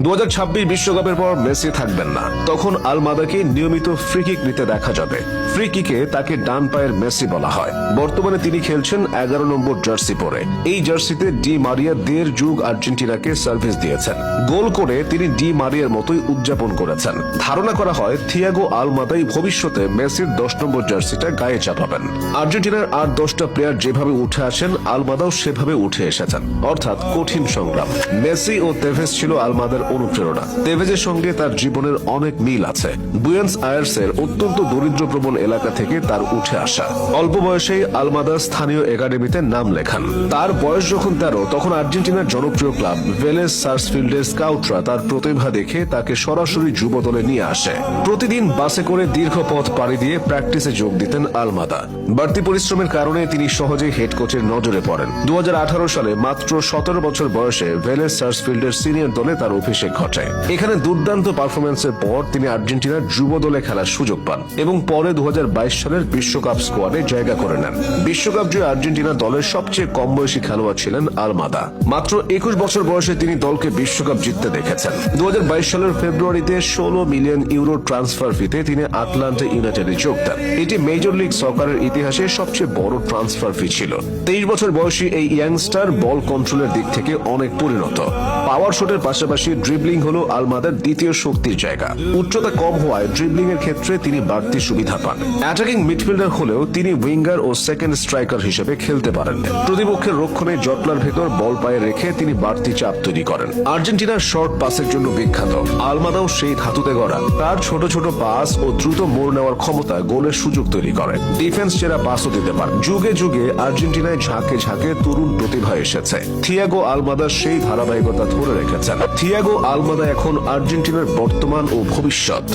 2026 বিশ্বকাপের পর মেসি থাকবেন না, তখন আলমাদাকে নিয়মিত ফ্রি কিক নিতে দেখা যাবে। ফ্রি কিকে তাকে ডান পায়ের মেসি বলা হয়। বর্তমানে তিনি খেলছেন 11 নম্বর জার্সি পরে। এই জার্সিতে ডি মারিয়া 1.5 যুগ আর্জেন্টিনাকে সার্ভিস দিয়েছেন। গোল করে তিনি ডি মারিয়ার মতোই উদযাপন করেছেন। ধারণা করা হয় থিয়াগো আলমাদাই ভবিষ্যতে মেসির 10 নম্বর জার্সিটা গায়ে চাপাবেন। আর্জেন্টিনার আর 10টা প্লেয়ার যেভাবে উঠে আসেন, আলমাদাও সেভাবে উঠে এসেছেন, অর্থাৎ কঠিন সংগ্রাম। মেসি ও তেভেজ ছিল আলমাদার অনুপ্রেরণা। তেভেজের সঙ্গে তার জীবনের অনেক মিল আছে। বুয়েন্স আয়ার্সের অত্যন্ত দরিদ্রপ্রবণ এলাকা থেকে তার উঠে আসা। অল্প বয়সেই আলমাদা স্থানীয় একাডেমিতে নাম লেখান। তার বয়স যখন 13, তখন আর্জেন্টিনার জনপ্রিয় ক্লাব ভেলেস সার্সফিল্ডের স্কাউটরা তার প্রতিভা দেখে তাকে সরাসরি যুব দলে নিয়ে আসে। প্রতিদিন বাসে করে দীর্ঘ পথ পাড়ি দিয়ে প্র্যাকটিসে যোগ দিতেন আলমাদা। বাড়তি পরিশ্রমের কারণে তিনি সহজেই হেড কোচের নজরে পড়েন। 2018 সালে মাত্র 17 বছর বয়সে ভেলেস সার্সফিল্ডের সিনিয়র দলে তার অভিষেক ঘটে। এখানে দুর্দান্ত পারফরমেন্সের পর তিনি আর্জেন্টিনার যুব দলে খেলার সুযোগ পান এবং পরে 2022 সালের বিশ্বকাপ স্কোয়াডে জায়গা করে নেন। বিশ্বকাপ জয়ে আর্জেন্টিনা দলের সবচেয়ে কম বয়সী খেলোয়াড় ছিলেন আলমাদা। মাত্র 21 বছর বয়সে তিনি দলকে বিশ্বকাপ জিততে দেখেছেন। 2022 সালের ফেব্রুয়ারিতে 16 মিলিয়ন ইউরো ট্রান্সফার ফিতে তিনি আটলান্টা ইউনাইটেডে যোগ দেন। এটি মেজর লিগ সকারের ইতিহাসে সবচেয়ে বড় ট্রান্সফার ফি ছিল। 23 বছর বয়সী এই ইয়াংস্টার বল কন্ট্রোলের দিক থেকে অনেক পরিণত। পাওয়ার শটের পাশাপাশি ড্রিবলিং হলো আলমাদার দ্বিতীয় শক্তির জায়গা। উচ্চতা কম হওয়ায় ড্রিবলিং এর ক্ষেত্রে তিনি বাড়তি সুবিধা পান। অ্যাটাকিং মিডফিল্ডার হলেও তিনি উইঙ্গার ও সেকেন্ড স্ট্রাইকার হিসেবে খেলতে পারেন। প্রতিপক্ষের রক্ষণে জটলার ভেতর বল পায়ে রেখে তিনি বাড়তি চাপ তৈরি করেন। আর্জেন্টিনার শর্ট পাসের জন্য বিখ্যাত। আলমাদাও সেই ধাতুতে গড়া। তার ছোট ছোট পাস ও দ্রুত মোড় নেওয়ার ক্ষমতা গোলের সুযোগ তৈরি করে। ডিফেন্স সেরা পাসও দিতে পারে। যুগে যুগে আর্জেন্টিনায় ঝাঁকে ঝাঁকে তরুণ প্রতিভা এসেছে। থিয়াগো আলমাদা সেই ধারাবাহিকতা ধরে রেখেছেন। থিয়াগো আলমাদা এখন আর্জেন্টিনার বর্তমান ও ভবিষ্যৎ।